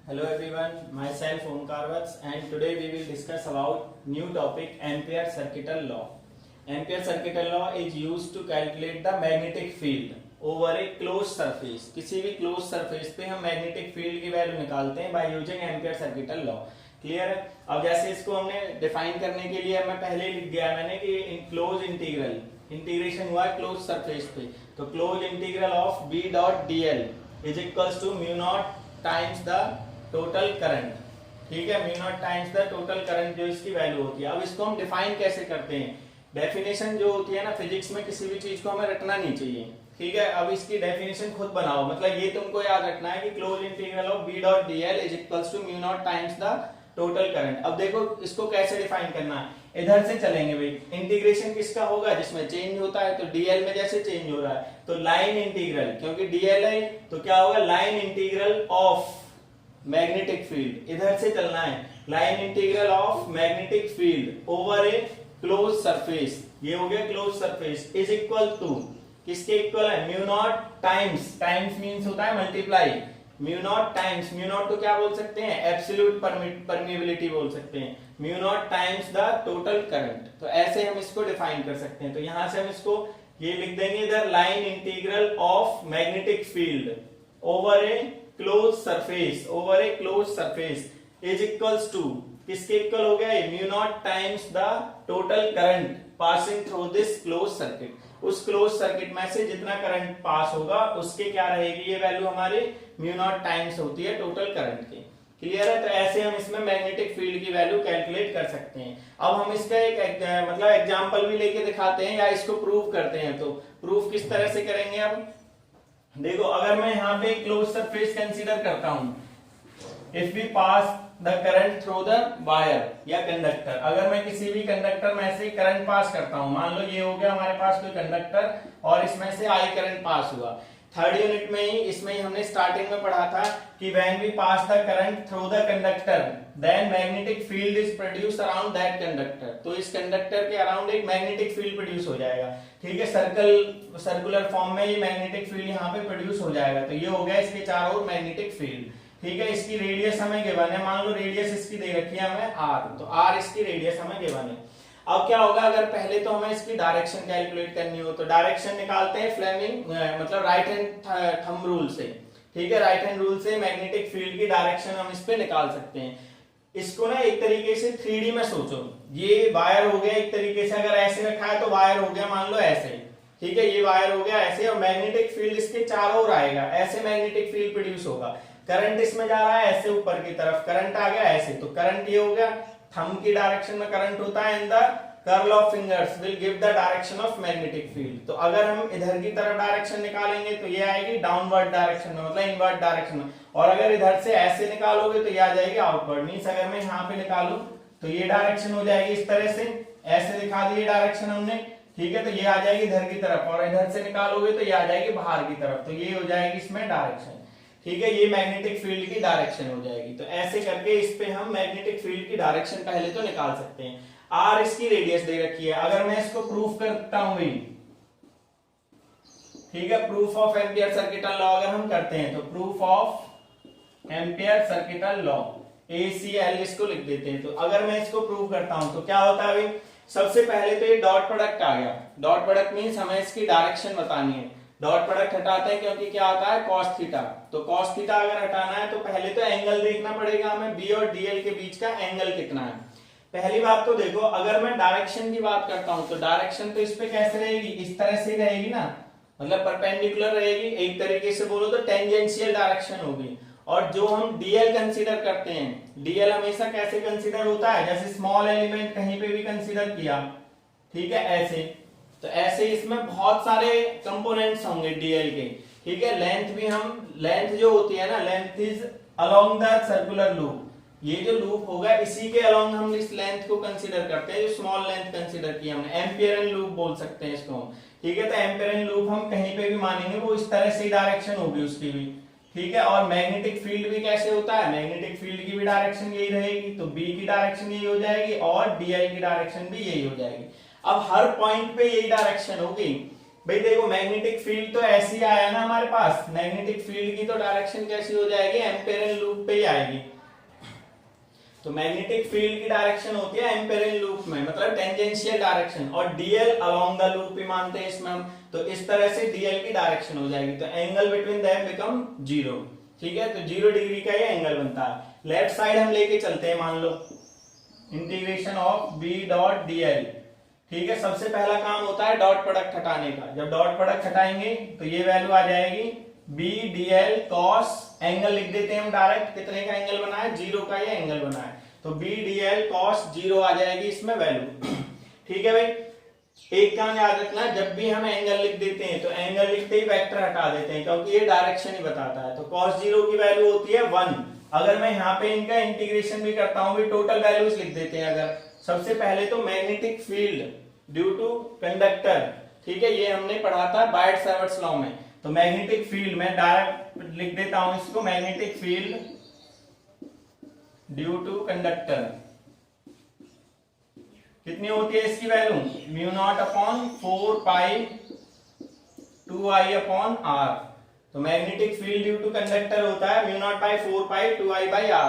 Hello everyone, myself Omkar Vats and today we will discuss about new topic Ampere circuital law. Ampere circuital law is used to calculate the magnetic field over a closed surface. किसी भी closed surface पे हम magnetic field की value निकालते हैं by using Ampere circuital law. Clear है? अब जैसे इसको हमने डिफाइन करने के लिए मैं पहले लिख दिया मैंने कि क्लोज इंटीग्रल इंटीग्रेशन हुआ है क्लोज सरफेस पे, तो close integral of b dot dl is equals to mu naught times the total current. ठीक है, mu naught times the total current जो इसकी वैल्यू होती है. अब इसको हम डिफाइन कैसे करते हैं? डेफिनेशन जो होती है ना फिजिक्स में, किसी भी चीज को हमें रटना नहीं चाहिए. ठीक है, अब इसकी डेफिनेशन खुद बनाओ. मतलब ये तुमको याद रखना है कि close integral of b dot dl is equals to mu naught times the total current. अब देखो इसको कैसे डिफाइन करना है. इधर से चलेंगे भाई. इंटीग्रेशन किसका होगा? जिसमें चेंज होता है. तो dl में जैसे चेंज हो रहा है तो लाइन इंटीग्रल, क्योंकि dl है तो क्या होगा? Line integral of magnetic field. इधर से चलना है. Line integral of magnetic field over a close surface. ये हो गया close surface is equal to किसके इक्वल है? Mu naught times. Times means होता है multiply. Mu naught times, mu naught को क्या बोल सकते हैं? एब्सोल्यूट परमिएबिलिटी बोल सकते हैं. Mu naught times the total current. तो ऐसे हम इसको डिफाइन कर सकते हैं. तो यहां से हम इसको ये लिख देंगे इधर line integral of magnetic field over a close surface, over a close surface is equals to किसके इक्वल हो गया? Mu naught times the total current passing through this close circuit. उस क्लोज सर्किट में से जितना करंट पास होगा उसके क्या रहेगी ये वैल्यू हमारी? म्यू नॉट टाइम्स होती है टोटल करंट की. क्लियर है? तो ऐसे हम इसमें मैग्नेटिक फील्ड की वैल्यू कैलकुलेट कर सकते हैं. अब हम इसका एक मतलब एग्जांपल भी लेके दिखाते हैं या इसको प्रूव करते हैं. तो प्रूफ किस तरह से करेंगे? अब देखो, अगर मैं यहाँ पे क्लोज सरफेस कंसीडर करता हूं, if we pass the current through the wire या कंडक्टर. अगर मैं किसी भी कंडक्टर में से करंट पास करता हूं, मान लो ये हो गया हमारे पास कोई कंडक्टर और इसमें से आई करंट पास हुआ. थर्ड यूनिट में ही इसमें ही हमने स्टार्टिंग में पढ़ा था कि when we pass the current through the conductor then magnetic field is produce around that conductor. तो इस कंडक्टर के अराउंड एक मैग्नेटिक फील्ड प्रोड्यूस हो जाएगा. ठीक है, सर्कुलर फॉर्म में ये मैग्नेटिक फील्ड यहाँ पे प्रोड्यूस हो जाएगा. तो ये हो गया इसके चारों ओर मैग्नेटिक फील्ड. ठीक है, इसकी रेडियस हमें गिवन है. मान लो रेडियस इसकी दे रखी है हमें r, तो r इसकी रेडियस हमें गिवन है. अब क्या होगा? अगर पहले तो हमें इसकी डायरेक्शन कैलकुलेट करनी हो तो डायरेक्शन निकालते हैं फ्लेमिंग मतलब राइट हैंड थंब रूल से. ठीक है, राइट हैंड रूल से मैग्नेटिक फील्ड की डायरेक्शन हम इस पे निकाल सकते हैं. इसको ना एक तरीके से 3D में सोचो. ये वायर हो गया एक तरीके से, अगर ऐसे रखा है तो वायर हो गया मान लो ऐसे. ठीक है, ये वायर हो गया ऐसे और मैग्नेटिक फील्ड इसके चारों ओर आएगा. ऐसे मैग्नेटिक फील्ड प्रोड्यूस होगा. करंट इसमें जा रहा है ऐसे ऊपर की तरफ, करंट आ गया ऐसे. तो करंट ये हो गया, थंब की डायरेक्शन में करंट होता है and the curl of fingers will give the direction of magnetic field. तो अगर हम इधर की तरफ डायरेक्शन निकालेंगे तो ये आएगी डाउनवर्ड डायरेक्शन में, मतलब इनवर्ड डायरेक्शन में. और अगर इधर से ऐसे निकालोगे तो ये आ जाएगी आउटवर्ड. मींस अगर मैं यहाँ पे निकालूं तो ये डायरेक्शन हो जाएगी इस तरह से. ऐसे दिखा दी डायरेक्शन हमने. ठीक है, तो ये आ जाएगी इधर की तरफ और इधर से निकालोगे तो ये आ जाएगी बाहर की तरफ. तो ये हो जाएगी इसमें डायरेक्शन. ठीक है, ये मैग्नेटिक फील्ड की डायरेक्शन हो जाएगी. तो ऐसे करके इस पे हम मैग्नेटिक फील्ड की डायरेक्शन पहले तो निकाल सकते हैं. आर इसकी रेडियस दे रखी है. अगर मैं इसको प्रूफ करता हूं भाई, ठीक है, proof of ampere circuital law अगर हम करते हैं तो proof of ampere circuital law ACL इसको लिख देते हैं. तो अगर मैं इसको प्रूव करता हूं तो क्या होता है भाई? सबसे पहले तो ये डॉट प्रोडक्ट आ गया. डॉट प्रोडक्ट मींस हमें इसकी डायरेक्शन बतानी है. डॉट प्रोडक्ट हटाते हैं क्योंकि क्या होता है? Cos theta. तो कॉस थीटा अगर हटाना है तो पहले तो एंगल देखना पड़ेगा हमें. बी और डीएल के बीच का एंगल कितना है. पहली बात तो देखो, अगर मैं डायरेक्शन की बात करता हूं तो डायरेक्शन तो इस पे कैसे रहेगी? इस तरह से रहेगी ना, मतलब परपेंडिकुलर रहेगी. एक तरीके से बोलो तो टेंजेंशियल डायरेक्शन होगी. और जो हम डीएल कंसीडर करते हैं, डीएल हमेशा कैसे कंसीडर होता है? जैसे स्मॉल एलिमेंट कहीं पे भी कंसीडर किया, ठीक है, ऐसे. तो ऐसे इसमें बहुत सारे कंपोनेंट्स होंगे डीएल के. ठीक है, लेंथ भी हम, लेंथ जो होती है ना, length is along the circular loop. ये जो लूप होगा इसी के अलोंग हम इस लेंथ को कंसीडर करते हैं. जो स्मॉल लेंथ कंसीडर की हमने, एम्पियरन लूप बोल सकते हैं इसको हम. ठीक है, तो एम्पियरन लूप हम कहीं पे भी मानेंगे वो इस तरह से डायरेक्शन होगी उसकी भी. ठीक है, और मैग्नेटिक फील्ड भी कैसे होता है? मैग्नेटिक फील्ड की भी डायरेक्शन यही रहेगी. तो बी की डायरेक्शन यही हो जाएगी और डीएल की डायरेक्शन भी यही हो जाएगी. अब हर पॉइंट पे यही डायरेक्शन होगी. भाई देखो मैग्नेटिक फील्ड तो ऐसी आया ना हमारे पास, मैग्नेटिक फील्ड की तो डायरेक्शन कैसी हो जाएगी, एम्पेरियल लूप पे ही आएगी। तो मैग्नेटिक फील्ड की डायरेक्शन होती है एम्पेरियल लूप में, मतलब टेंजेंशियल डायरेक्शन, और डीएल अलोंग द लूप भी मानते हैं इसमें हम। तो इस तरह से डीएल की डायरेक्शन हो जाएगी, तो एंगल बिटवीन देम बिकम 0। ठीक है, तो 0 डिग्री का ये एंगल बनता है। लेफ्ट साइड हम लेके चलते हैं, मान लो integration of B dot DL. ठीक है, सबसे पहला काम होता है डॉट प्रोडक्ट हटाने का। जब डॉट प्रोडक्ट हटाएंगे तो ये वैल्यू आ जाएगी B D L cos, angle लिख देते हैं हम डायरेक्ट, कितने का एंगल बना है, 0 का ये एंगल बना है, तो बी डी एल कॉस 0 आ जाएगी इसमें वैल्यू। ठीक है भाई, एक काम याद रखना, जब भी हम एंगल लिख देते हैं तो एंगल लिखते ही वेक्टर हटा देते हैं, क्योंकि ये डायरेक्शन ही बताता है। तो कॉस 0 की वैल्यू होती है 1। अगर मैं यहाँ पे इनका इंटीग्रेशन भी करता हूँ, भी टोटल वैल्यूज लिख देते हैं। अगर सबसे पहले तो magnetic field due to conductor, ठीक है, ये हमने पढ़ा था बायट-सैवर्ट्स लॉ में। तो मैग्नेटिक फील्ड मैं डायरेक्ट लिख देता हूं इसको, magnetic field due to conductor कितनी होती है इसकी value, mu naught upon 4 pi 2i upon r। तो magnetic field due to conductor होता है mu naught by 4 pi 2i by r।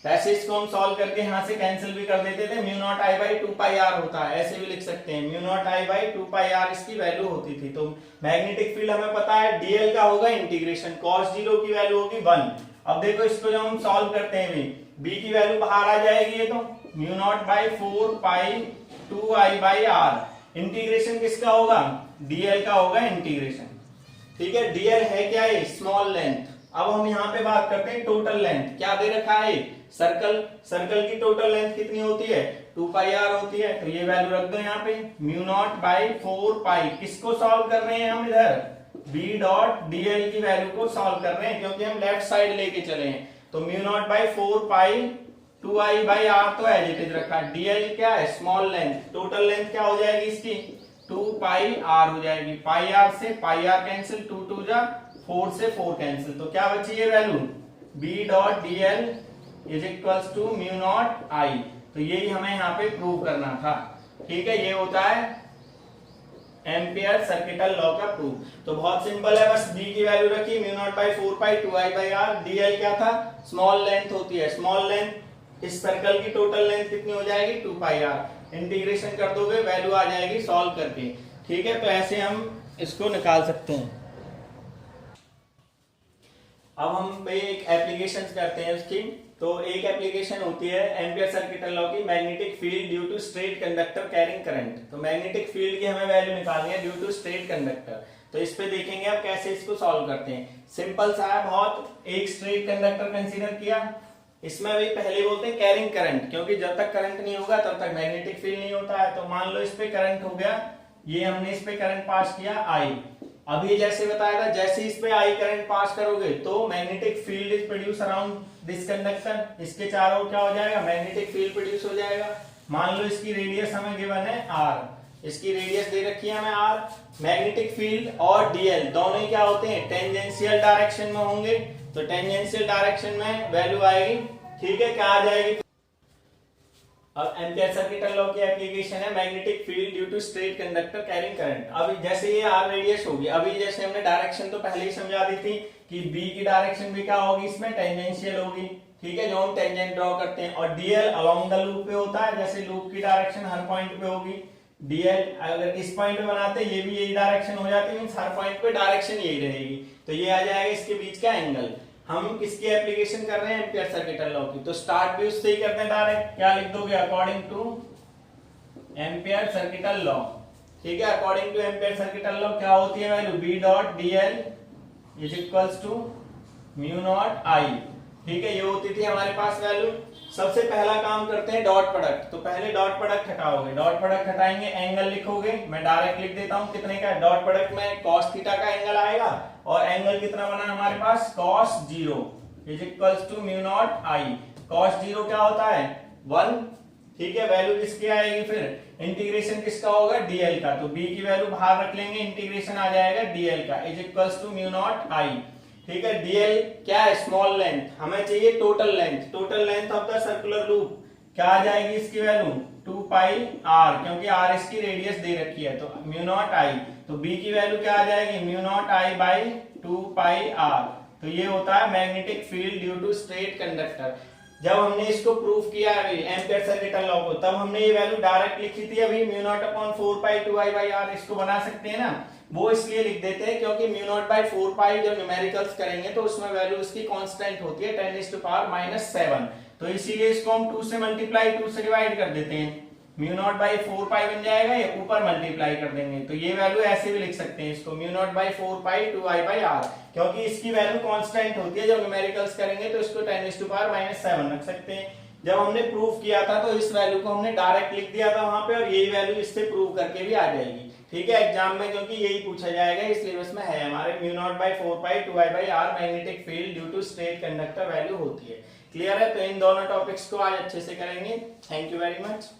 ऐसे इसको हम सॉल्व करके यहां से कैंसिल भी कर देते थे, mu naught I by 2 pi r होता है, ऐसे भी लिख सकते हैं, mu naught I by 2 pi r इसकी वैल्यू होती थी। तो मैग्नेटिक फील्ड हमें पता है, dl का होगा इंटीग्रेशन, cos 0 की वैल्यू होगी 1। अब देखो इसको जब हम सॉल्व करते हैं, b की वैल्यू बाहर आ जाएगी, ये तो mu naught by 4 pi 2i by r। Integration किसका होगा, dl का होगा इंटीग्रेशन। ठीक है, dl है क्या, है स्मॉल लेंथ। अब हम यहाँ पे बात करते हैं टोटल लेंथ, क्या दे रखा है, सर्कल की टोटल लेंथ कितनी होती है, 2 पाई r होती है। तो ये वैल्यू रख दो यहाँ पे, म्यू नॉट बाई 4 पाई, किसको सॉल्व कर रहे हैं हम इधर, b डॉट dl की वैल्यू को सॉल्व कर रहे हैं, क्योंकि हम लेफ्ट साइड लेके चले हैं। तो mu naught by 4 pi 2i by r तो एज इट इज रखा है, dl क्या है स्मॉल लेंथ, टोटल लेंथ क्या हो जाएगी इसकी 2 पाई r हो जाएगी, पाई r से पाई r कैंसिल, 2 2 जा 4 से 4 कैंसिल, तो क्या बची ये value, b dot dl is equals to mu naught i। तो यही हमें यहाँ पे प्रूव करना था। ठीक है, ये होता है एम्पियर सर्किटल लॉ का प्रूफ। तो बहुत सिंपल है, बस b की वैल्यू रखी mu naught by 4 pi 2i by r, dl क्या था स्मॉल लेंथ होती है, स्मॉल लेंथ इस सर्कल की टोटल लेंथ कितनी हो जाएगी 2 पाई r, इंटीग्रेशन कर दोगे वैल्यू आ जाएगी सॉल्व करके। ठीक है, तो ऐसे हम इसको निकाल सकते हैं। अब हम एक एप्लीकेशन करते हैं उसकी। तो एक एप्लीकेशन होती है एम्पियर सर्किटल लॉ की, magnetic field due to straight conductor carrying current. तो मैग्नेटिक फील्ड की हमें वैल्यू निकालनी है ड्यू टू स्ट्रेट कंडक्टर। तो इस पे देखेंगे अब कैसे इसको सॉल्व करते हैं। सिंपल सा है बहुत, एक स्ट्रेट कंडक्टर कंसीडर किया, इसमें भी पहले बोलते हैं कैरिंग करंट, क्योंकि जब तक करंट नहीं होगा तब तक मैग्नेटिक फील्ड नहीं होता है। तो मान लो इस पे करंट हो गया, ये हमने इस पे करंट पास किया I। अभी जैसे बताया था, जैसे इस पे I करंट पास करोगे तो magnetic field is produce around this conductor, इसके चारों क्या हो जाएगा मैग्नेटिक फील्ड प्रोड्यूस हो जाएगा। मान लो इसकी रेडियस हमें गिवन है r, इसकी रेडियस दे रखी है हमें r। मैग्नेटिक फील्ड और dl दोनों ही क्या होते हैं टेंजेंशियल डायरेक्शन में होंगे, तो टेंजेंशियल डायरेक्शन में वैल्यू आएगी। ठीक है, क्या आ जाएगी, अब एम्पियर सर्किटल लॉ की एप्लीकेशन है magnetic field due to straight conductor carrying current. अब जैसे ये r रेडियस होगी, अभी जैसे हमने डायरेक्शन तो पहले ही समझा दी थी कि b की डायरेक्शन भी क्या होगी इसमें टेंजेंशियल होगी। ठीक है, जो हम टेंजेंट ड्रॉ करते हैं, और dl अलोंग द लूप पे होता है, जैसे लूप की डायरेक्शन हर पॉइंट पे होगी। dl अगर इस पॉइंट पे बनाते ये भी यही डायरेक्शन हो जाती है, मींस हर पॉइंट पे डायरेक्शन यही रहेगी। तो ये आ जाएगा इसके बीच का एंगल। हम किसकी एप्लीकेशन कर रहे हैं एम्पियर सर्किटल लॉ की, तो स्टार्ट भी उससे ही करते हैं डायरेक्ट। क्या लिख दोगे, according to Ampere circuital law. ठीक है, according to Ampere circuital law क्या होती है value, b dot dl is equals to mu naught I। ठीक है, ये होती थी हमारे पास वैल्यू। सबसे पहला काम करते हैं डॉट प्रोडक्ट। तो पहले डॉट प्रोडक्ट हटाओगे, डॉट प्रोडक्ट हटाएंगे, एंगल लिखोगे, मैं डायरेक्ट लिख देता हूं कितने का, डॉट प्रोडक्ट में cos थीटा का एंगल आएगा, और एंगल कितना बना हमारे पास cos 0 is equals to mu naught I। cos 0 क्या होता है 1। ठीक है, वैल्यू किसकी आएगी, फिर इंटीग्रेशन किसका होगा dl का, तो b की वैल्यू बाहर रख लेंगे, इंटीग्रेशन आ जाएगा dl का is equals to mu naught I। ठीक है, dl क्या है स्मॉल लेंथ, हमें चाहिए total length, total length of the circular loop क्या आ जाएगी इसकी वैल्यू 2 पाई आर, क्योंकि आर इसकी रेडियस दे रखी है, तो म्यू नॉट आई, तो बी की वैल्यू क्या आ जाएगी mu naught I by 2 pi r. तो ये होता है magnetic field due to straight conductor. जब हमने इसको प्रूफ किया अभी एम्पियर सर्किटल लॉ को, तब हमने ये वैल्यू डायरेक्ट लिखी थी अभी mu naught upon 4 pi 2 I by r, इसको बना सकते हैं ना, वो इसलिए लिख देते हैं क्योंकि म्यू नॉट बाई 4 पाई जब न्यूमेरिकल्स करेंगे तो उसमें वैल्यू इसकी कांस्टेंट होती है 10⁻⁻⁷, तो इसीलिए इसको हम 2 से मल्टीप्लाई 2 से डिवाइड कर देते हैं, म्यू नॉट बाई 4 पाई बन जाएगा, ये ऊपर मल्टीप्लाई कर देंगे, तो ये वैल्यू ऐसे भी लिख सकते हैं इसको mu naught by 4 pi 2 I by r, क्योंकि इसकी वैल्यू कांस्टेंट होती है, जब न्यूमेरिकल्स करेंगे तो इसको 10⁻⁻⁷ रख सकते हैं। जब हमने प्रूफ किया था तो इस वैल्यू को हमने डायरेक्ट लिख दिया था वहां पे, और यही वैल्यू इससे प्रूव करके भी आ जाएगी, ठीक है, एग्जाम में, क्योंकि यही पूछा जाएगा, इस सिलेबस में है हमारे mu naught by 4 pi 2 I by r magnetic field due to straight conductor value होती है। क्लियर है? तो इन दोनों टॉपिक्स को आज अच्छे से करेंगे। Thank you very much.